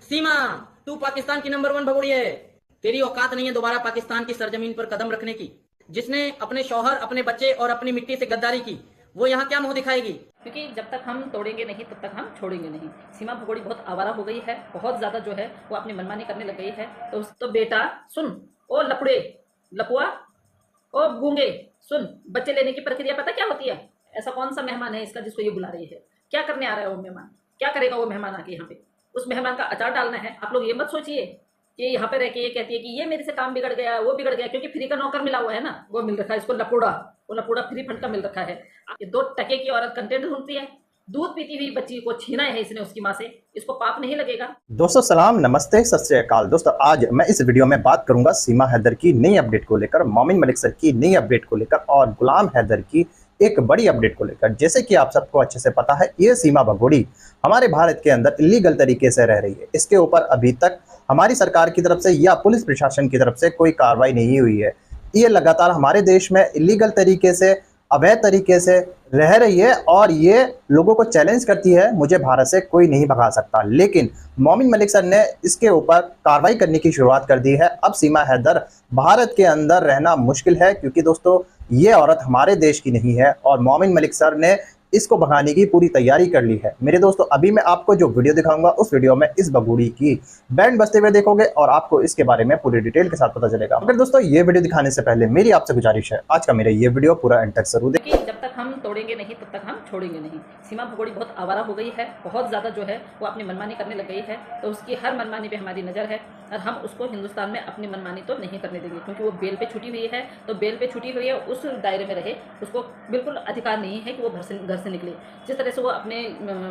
सीमा, तू पाकिस्तान की नंबर 1 भगोड़ी है। तेरी औकात नहीं है दोबारा पाकिस्तान की सरजमीन पर कदम रखने की। जिसने अपने शौहर, अपने बच्चे और अपनी मिट्टी से गद्दारी की, वो यहाँ क्या मुंह दिखाएगी? क्योंकि जब तक हम तोड़ेंगे नहीं तब तक हम छोड़ेंगे नहीं। सीमा भगोड़ी बहुत आवारा हो गई है, बहुत ज़्यादा जो है वो अपनी मनमानी करने लग गई है। तो बेटा सुन, ओ लपुड़े, लपुआ, ओ गूंगे, सुन। बच्चे लेने की प्रक्रिया पता क्या होती है? ऐसा कौन सा मेहमान है इसका जिसको ये बुला रही है? क्या करने आ रहा है वो मेहमान? क्या करेगा वो मेहमान आके यहाँ पे? उस मेहमान का अचार डालना है। आप लोग ये मत सोचिए कि यहाँ पे रह के ये कहती है कि ये मेरे से काम बिगड़ गया, वो बिगड़ गया, क्योंकि फ्री का नौकर मिला हुआ है ना, वो मिल रखा है इसको लपुड़ा। वो लपुड़ा फ्री फंड का मिल रखा है। ये 2 टके की औरत कंटेंट ढूंढती है। दूध पीती हुई बच्ची को छीना है इसने उसकी माँ से, इसको पाप नहीं लगेगा? दोस्तों सलाम, नमस्ते, सत श्री अकाल। दोस्तों आज मैं इस वीडियो में बात करूंगा सीमा हैदर की नई अपडेट को लेकर, मोमिन मलिक सर की नई अपडेट को लेकर और गुलाम हैदर की एक बड़ी अपडेट को लेकर। जैसे कि आप सबको अच्छे से पता है, ये सीमा भगोड़ी हमारे भारत के अंदर इलीगल तरीके से रह रही है। इसके ऊपर अभी तक हमारी सरकार की तरफ से या पुलिस प्रशासन की तरफ से कोई कार्रवाई नहीं हुई है। ये लगातार हमारे देश में इलीगल तरीके से, अवैध तरीके से रह रही है और ये लोगों को चैलेंज करती है, मुझे भारत से कोई नहीं भगा सकता। लेकिन मोमिन मलिक सर ने इसके ऊपर कार्रवाई करने की शुरुआत कर दी है। अब सीमा हैदर भारत के अंदर रहना मुश्किल है, क्योंकि दोस्तों ये औरत हमारे देश की नहीं है और मोमिन मलिक सर ने इसको भगाने की पूरी तैयारी कर ली है। मेरे दोस्तों अभी मैं आपको जो वीडियो दिखाऊंगा उस वीडियो में इस बगुड़ी की बैंड बजते हुए देखोगे और आपको इसके बारे में पूरी डिटेल के साथ पता चलेगा। मगर दोस्तों ये वीडियो दिखाने से पहले मेरी आपसे गुजारिश है, आज का मेरा ये वीडियो पूरा एंड तक जरूर क्योंकि जब तक हम तोड़ेंगे नहीं तब तक हम छोड़ेंगे नहीं। सीमा भगोड़ी बहुत आवारा हो गई है, बहुत ज़्यादा जो है वो अपनी मनमानी करने लग गई है। तो उसकी हर मनमानी पे हमारी नज़र है और हम उसको हिंदुस्तान में अपनी मनमानी तो नहीं करने देंगे, क्योंकि वो बेल पे छुटी हुई है। तो बेल पे छुटी हुई है, उस दायरे में रहे, उसको बिल्कुल अधिकार नहीं है कि वो घर से निकले। जिस तरह से वो अपने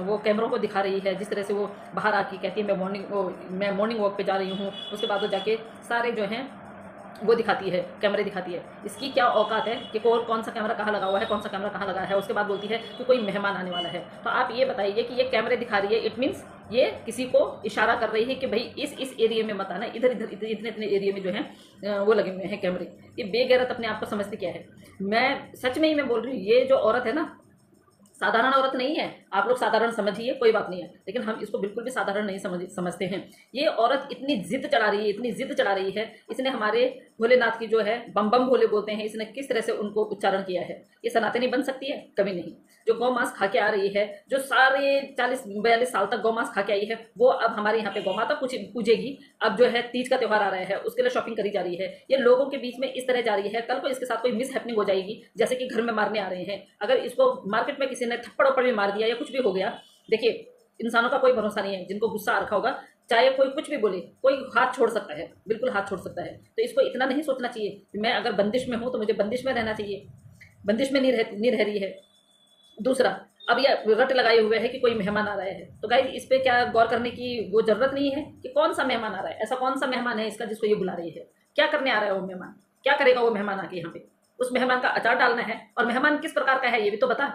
वो कैमरों को दिखा रही है, जिस तरह से वो बाहर आके कहती है मैं मॉर्निंग वॉक पे जा रही हूँ, उसके बाद वो जाके सारे जो हैं वो दिखाती है, कैमरे दिखाती है। इसकी क्या औकात है कि कौन सा कैमरा कहाँ लगा हुआ है, कौन सा कैमरा कहाँ लगा है। उसके बाद बोलती है कि कोई मेहमान आने वाला है। तो आप ये बताइए कि ये कैमरे दिखा रही है, इट मीन्स ये किसी को इशारा कर रही है कि भाई इस एरिया में मत आना, इधर इधर इतने इतने एरिया में जो है वो लगे हुए हैं कैमरे। ये बेगैरत अपने आप को समझती क्या है? मैं सच में ही मैं बोल रही हूँ, ये जो औरत है ना, साधारण औरत नहीं है। आप लोग साधारण समझिए, कोई बात नहीं है, लेकिन हम इसको बिल्कुल भी साधारण नहीं समझते हैं। ये औरत इतनी जिद चढ़ा रही है, इतनी जिद चढ़ा रही है। इसने हमारे भोलेनाथ की जो है बम बम भोले बोलते हैं, इसने किस तरह से उनको उच्चारण किया है। ये सनातनी बन सकती है? कभी नहीं। जो गौ मांस खा के आ रही है, जो सारे 40-42 साल तक गौ मांस खा के आई है, वो अब हमारे यहाँ पे गौ माता पूजेगी। अब जो है तीज का त्यौहार आ रहा है, उसके लिए शॉपिंग करी जा रही है। ये लोगों के बीच में इस तरह जा रही है, कल को इसके साथ कोई मिस हैपनिंग हो जाएगी, जैसे कि घर में मारने आ रहे हैं। अगर इसको मार्केट में किसी ने थप्पड़ वप्पड़ भी मार दिया या कुछ भी हो गया, देखिए इंसानों का कोई भरोसा नहीं है। जिनको गुस्सा आ रखा होगा, चाहे कोई कुछ भी बोले, कोई हाथ छोड़ सकता है, बिल्कुल हाथ छोड़ सकता है। तो इसको इतना नहीं सोचना चाहिए कि मैं अगर बंदिश में हूँ तो मुझे बंदिश में रहना चाहिए। बंदिश में नहीं रह रही है। दूसरा, अब ये रट लगाए हुए है कि कोई मेहमान आ रहा है। तो गाइस इस पे क्या गौर करने की वो जरूरत नहीं है कि कौन सा मेहमान आ रहा है? ऐसा कौन सा मेहमान है इसका जिसको ये बुला रही है? क्या करने आ रहा है वो मेहमान? क्या करेगा वो मेहमान आके यहाँ पे? उस मेहमान का अचार डालना है। और मेहमान किस प्रकार का है ये भी तो बता।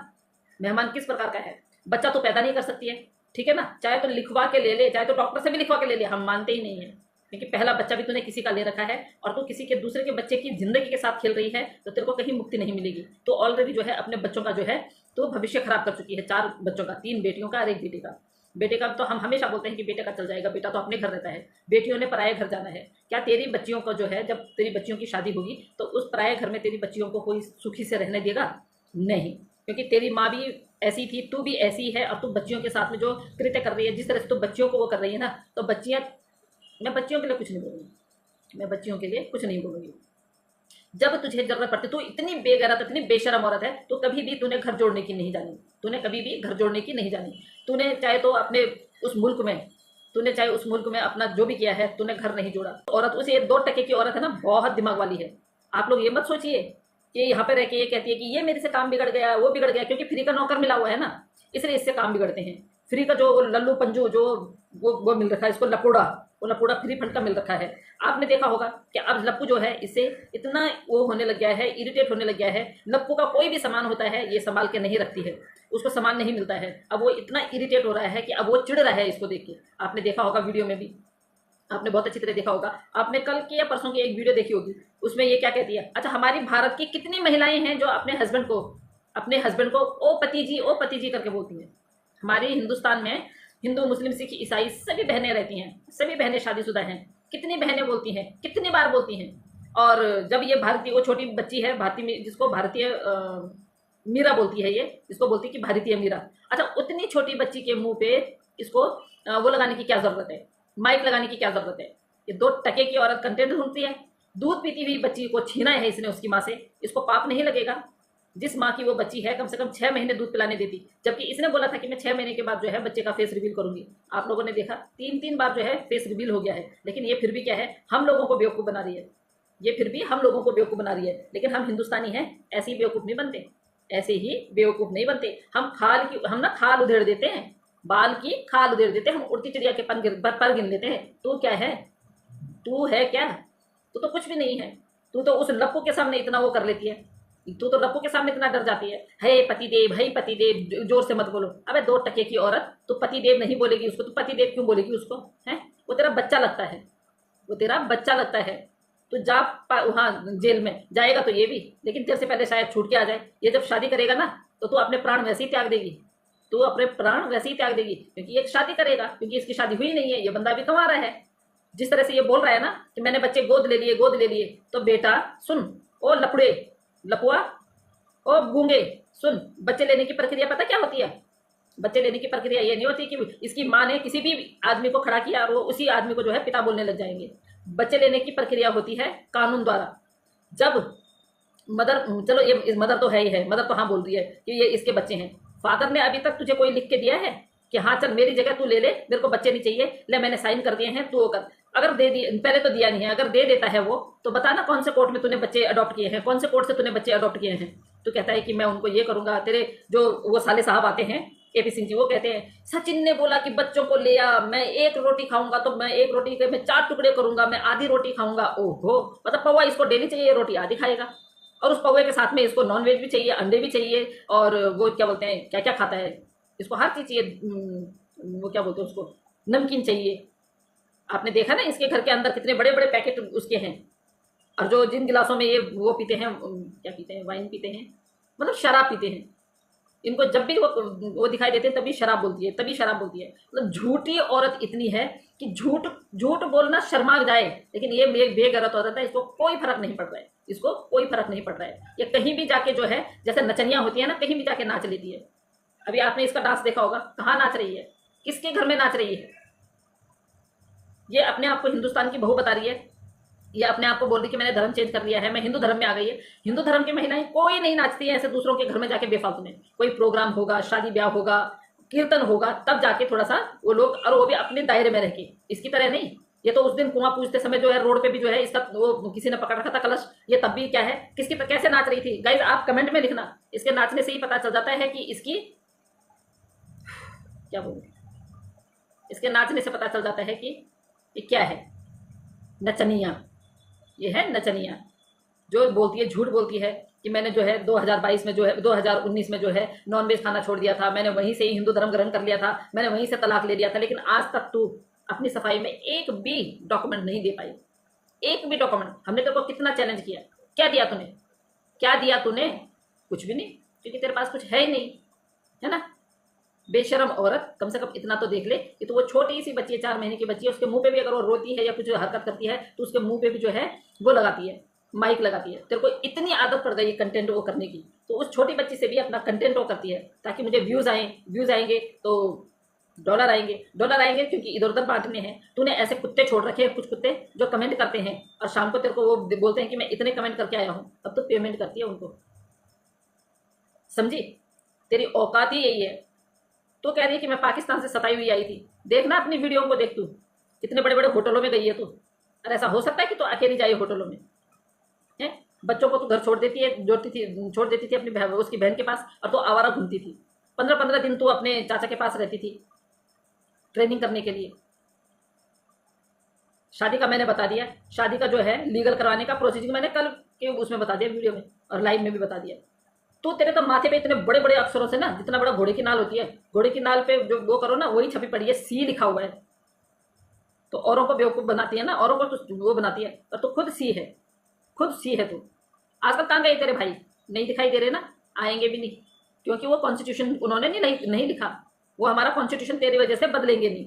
मेहमान किस प्रकार का है? बच्चा तो पैदा नहीं कर सकती है, ठीक है ना? चाहे तो लिखवा के ले ले, चाहे तो डॉक्टर से भी लिखवा के ले ले, हम मानते ही नहीं है। क्योंकि पहला बच्चा भी तूने किसी का ले रखा है और तू किसी के दूसरे के बच्चे की जिंदगी के साथ खेल रही है, तो तेरे को कहीं मुक्ति नहीं मिलेगी। तो ऑलरेडी जो है अपने बच्चों का जो है तो भविष्य खराब कर चुकी है। 4 बच्चों का, 3 बेटियों का और 1 बेटे का। बेटे का तो हम हमेशा बोलते हैं कि बेटे का चल जाएगा, बेटा तो अपने घर रहता है, बेटियों ने पराये घर जाना है। क्या तेरी बच्चियों को जो है, जब तेरी बच्चियों की शादी होगी तो उस पराये घर में तेरी बच्चियों को कोई सुखी से रहने देगा? नहीं। क्योंकि तेरी माँ भी ऐसी थी, तू भी ऐसी है। और तू बच्चियों के साथ में जो कृत्य कर रही है, जिस तरह से तू बच्चियों को वो कर रही है ना, तो बच्चियाँ, मैं बच्चियों के लिए कुछ नहीं बोलूँगी, मैं बच्चियों के लिए कुछ नहीं बोलूँगी। जब तुझे जरूरत पड़ती, तू इतनी बेगैरत, इतनी बेशरम औरत है, तो कभी भी तूने घर जोड़ने की नहीं जानी। तूने कभी भी घर जोड़ने की नहीं जानी। तूने चाहे तो अपने उस मुल्क में, तूने चाहे उस मुल्क में अपना जो भी किया है, तूने घर नहीं जोड़ा। औरत उस ये 2 टके की औरत है ना, बहुत दिमाग वाली है। आप लोग ये मत सोचिए कि यहाँ पे रह के ये कहती है कि ये मेरे से काम बिगड़ गया, वो बिगड़ गया, क्योंकि फ्री का नौकर मिला हुआ है ना, इसलिए इससे काम बिगड़ते हैं। फ्री का जो लल्लू पंजू जो वो मिल रखा है इसको, लपुड़ा, वो लपुड़ा फ्री फंड का मिल रखा है। आपने देखा होगा कि अब लप्पू जो है इससे इतना वो होने लग गया है, इरिटेट होने लग गया है। लप्पू का कोई भी सामान होता है ये संभाल के नहीं रखती है, उसको सामान नहीं मिलता है। अब वो इतना इरिटेट हो रहा है कि अब वो चिढ़ रहा है इसको देख के। आपने देखा होगा वीडियो में भी, आपने बहुत अच्छी तरह देखा होगा। आपने कल की या परसों की एक वीडियो देखी होगी, उसमें ये क्या कहती है? अच्छा, हमारी भारत की कितनी महिलाएं हैं जो अपने हस्बैंड को ओ पति जी करके बोलती हैं? हमारे हिंदुस्तान में हिंदू मुस्लिम सिख ईसाई सभी बहनें रहती हैं, सभी बहनें शादीशुदा हैं। कितनी बहनें बोलती हैं, कितनी बार बोलती हैं। और जब ये भारतीय, वो छोटी बच्ची है भारतीय, जिसको भारतीय मीरा बोलती है, ये इसको बोलती है कि भारतीय मीरा। अच्छा, उतनी छोटी बच्ची के मुंह पे इसको वो लगाने की क्या जरूरत है, माइक लगाने की क्या जरूरत है। ये 2 टके की औरत कंटेंट ढूंढती है। दूध पीती हुई बच्ची को छीना है इसने उसकी माँ से, इसको पाप नहीं लगेगा? जिस माँ की वो बच्ची है कम से कम 6 महीने दूध पिलाने देती, जबकि इसने बोला था कि मैं 6 महीने के बाद जो है बच्चे का फेस रिवील करूंगी। आप लोगों ने देखा 3-3 बार जो है फेस रिवील हो गया है, लेकिन ये फिर भी क्या है, हम लोगों को बेवकूफ़ बना रही है। ये फिर भी हम लोगों को बेवकूफ़ बना रही है, लेकिन हम हिंदुस्तानी हैं, ऐसे ही बेवकूफ़ नहीं बनते, ऐसे ही बेवकूफ़ नहीं बनते। हम ना खाल उधेड़ देते हैं, बाल की खाल उधेड़ देते हैं, हम उड़ती चिड़िया के पर गिन लेते हैं। तू क्या है, तू है क्या? तू तो कुछ भी नहीं है। तू तो उस लप्पू के सामने इतना वो कर लेती है, तू तो लप्पू के सामने इतना डर जाती है। हे पतिदेव, हे पतिदेव, जोर से मत बोलो। अबे 2 टके की औरत, तू पतिदेव नहीं बोलेगी उसको, तू पतिदेव क्यों बोलेगी उसको? है वो तेरा बच्चा लगता है, वो तेरा बच्चा लगता है। तू जा वहाँ जेल में जाएगा तो ये भी, लेकिन तेरे से पहले शायद छूट के आ जाए। ये जब शादी करेगा ना तो तू अपने प्राण वैसे ही त्याग देगी, तू अपने प्राण वैसे ही त्याग देगी, क्योंकि ये शादी करेगा, क्योंकि इसकी शादी हुई नहीं है, ये बंदा अभी कमा रहा है। जिस तरह से ये बोल रहा है ना कि मैंने बच्चे गोद ले लिए, गोद ले लिए, तो बेटा सुन, ओ लपुड़े, लपुआ, ओ गूंगे, सुन, बच्चे लेने की प्रक्रिया पता क्या होती है? बच्चे लेने की प्रक्रिया ये नहीं होती कि इसकी माँ ने किसी भी आदमी को खड़ा किया और वो उसी आदमी को जो है पिता बोलने लग जाएंगे। बच्चे लेने की प्रक्रिया होती है कानून द्वारा। जब मदर, चलो ये मदर तो है ही है, मदर तो हाँ बोल रही है कि ये इसके बच्चे हैं। फादर ने अभी तक तुझे कोई लिख के दिया है कि हाँ चल मेरी जगह तू ले ले, मेरे को बच्चे नहीं चाहिए, ले मैंने साइन कर दिए हैं, तू वो कर। अगर दे दिए, पहले तो दिया नहीं है, अगर दे देता है वो, तो बताना कौन से कोर्ट में तूने बच्चे अडॉप्ट किए हैं, कौन से कोर्ट से तूने बच्चे अडॉप्ट किए हैं। तो कहता है कि मैं उनको ये करूंगा। तेरे जो वो साले साहब आते हैं एपी सिंह जी, वो कहते हैं सचिन ने बोला कि बच्चों को ले आ, मैं 1 रोटी खाऊंगा तो मैं 1 रोटी के मैं 4 टुकड़े करूंगा, मैं आधी रोटी खाऊंगा। ओहो, मतलब पौवा इसको डेली चाहिए, रोटी आधी खाएगा, और उस पौवे के साथ में इसको नॉन वेज भी चाहिए, अंडे भी चाहिए, और वो क्या बोलते हैं, क्या क्या खाता है, इसको हर चीज़ चाहिए। वो क्या बोलते हैं उसको, नमकीन चाहिए। आपने देखा ना इसके घर के अंदर कितने बड़े बड़े पैकेट उसके हैं, और जो जिन गिलासों में ये वो पीते हैं, क्या पीते हैं, वाइन पीते हैं, मतलब शराब पीते हैं। इनको जब भी वो दिखाई देते हैं तभी शराब बोलती है, तभी शराब बोलती है। मतलब झूठी औरत इतनी है कि झूठ झूठ बोलना शर्मा जाए, लेकिन ये बेगैरत औरत है, इसको कोई फर्क नहीं पड़ रहा है, इसको कोई फर्क नहीं पड़ रहा है। ये कहीं भी जाके जो है, जैसे नचनियाँ होती है ना, कहीं भी जाके नाच लेती है। अभी आपने इसका डांस देखा होगा, कहाँ नाच रही है, किसके घर में नाच रही है। ये अपने आप को हिंदुस्तान की बहू बता रही है, ये अपने आप को बोल रही कि मैंने धर्म चेंज कर लिया है, मैं हिंदू धर्म में आ गई है। हिंदू धर्म की महिलाएं कोई नहीं नाचती है ऐसे दूसरों के घर में जाके बेफालतू में। कोई प्रोग्राम होगा, शादी ब्याह होगा, कीर्तन होगा, तब जाके थोड़ा सा वो लोग, और वो भी अपने दायरे में रह के, इसकी तरह नहीं। ये तो उस दिन कुआं पूजते समय जो है रोड पे भी जो है इसका वो किसी ने पकड़ रखा था कलश, ये तब भी क्या है, किसकी कैसे नाच रही थी। गाइज आप कमेंट में लिखना, इसके नाचने से ही पता चल जाता है कि इसकी क्या बोलूं, इसके नाचने से पता चल जाता है कि ये क्या है, नचनिया। ये है नचनिया, जो बोलती है, झूठ बोलती है कि मैंने जो है 2022 में जो है 2019 में जो है नॉनवेज खाना छोड़ दिया था, मैंने वहीं से ही हिंदू धर्म ग्रहण कर लिया था, मैंने वहीं से तलाक ले लिया था। लेकिन आज तक तू अपनी सफाई में एक भी डॉक्यूमेंट नहीं दे पाई, एक भी डॉक्यूमेंट। हमने तेरे को कितना चैलेंज किया, क्या दिया तूने, क्या दिया तूने? कुछ भी नहीं, क्योंकि तेरे पास कुछ है ही नहीं, है ना। बेशरम औरत, कम से कम इतना तो देख ले कि तो वो छोटी सी बच्ची है, 4 महीने की बच्ची है, उसके मुंह पे भी अगर वो रोती है या कुछ हरकत करती है तो उसके मुंह पे भी जो है वो लगाती है, माइक लगाती है। तेरे को इतनी आदत पड़ गई कंटेंट वो करने की, तो उस छोटी बच्ची से भी अपना कंटेंट वो करती है ताकि मुझे व्यूज आए, व्यूज आएंगे तो डॉलर आएंगे, डॉलर आएंगे, क्योंकि इधर उधर बांटने हैं। तूने ऐसे कुत्ते छोड़ रखे हैं, कुछ कुत्ते जो कमेंट करते हैं और शाम को तेरे को वो बोलते हैं कि मैं इतने कमेंट करके आया हूँ, अब तो पेमेंट करती है उनको। समझी, तेरी औकात ही यही है। तो कह रही है कि मैं पाकिस्तान से सताई हुई आई थी। देखना अपनी वीडियो को, देख तू कितने बड़े बड़े होटलों में गई है तू। अरे ऐसा हो सकता है कि तू अकेली जाए होटलों में, है? बच्चों को तू घर छोड़ देती है, छोड़ देती थी अपनी उसकी बहन के पास, और तो आवारा घूमती थी। 15-15 दिन तू अपने चाचा के पास रहती थी ट्रेनिंग करने के लिए। शादी का मैंने बता दिया, शादी का जो है लीगल करवाने का प्रोसीजर मैंने कल के उसमें बता दिया, वीडियो में और लाइव में भी बता दिया। तो तेरे तो माथे पे इतने बड़े बड़े अक्षरों से ना, जितना बड़ा घोड़े की नाल होती है, घोड़े की नाल पे जो वो करो ना, वही छपी पड़ी है, सी लिखा हुआ है। तो औरों को बेवकूफ़ बनाती है ना, औरों को तो वो बनाती है, और तो खुद सी है, खुद सी है तू। आजकल कहाँ गए तेरे भाई, नहीं दिखाई दे रहे ना, आएंगे भी नहीं, क्योंकि वो कॉन्स्टिट्यूशन उन्होंने नहीं लिखा, वो हमारा कॉन्स्टिट्यूशन तेरी वजह से बदलेंगे नहीं।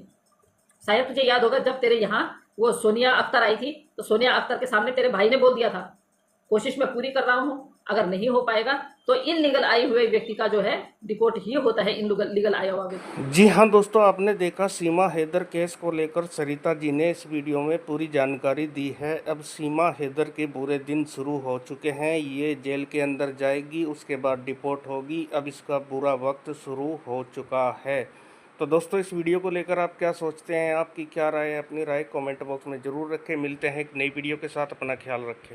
शायद तुझे याद होगा जब तेरे यहाँ वो सोनिया अख्तर आई थी, तो सोनिया अख्तर के सामने तेरे भाई ने बोल दिया था, कोशिश मैं पूरी कर रहा हूँ, अगर नहीं हो पाएगा तो इन लीगल आए हुए व्यक्ति का जो है डिपोर्ट ही होता है, इन लीगल आया हुआ व्यक्ति। जी हाँ दोस्तों, आपने देखा सीमा हैदर केस को लेकर सरिता जी ने इस वीडियो में पूरी जानकारी दी है। अब सीमा हैदर के बुरे दिन शुरू हो चुके हैं, ये जेल के अंदर जाएगी, उसके बाद डिपोर्ट होगी। अब इसका बुरा वक्त शुरू हो चुका है। तो दोस्तों, इस वीडियो को लेकर आप क्या सोचते हैं, आपकी क्या राय है? अपनी राय कमेंट बॉक्स में ज़रूर रखें। मिलते हैं एक नई वीडियो के साथ, अपना ख्याल रखें।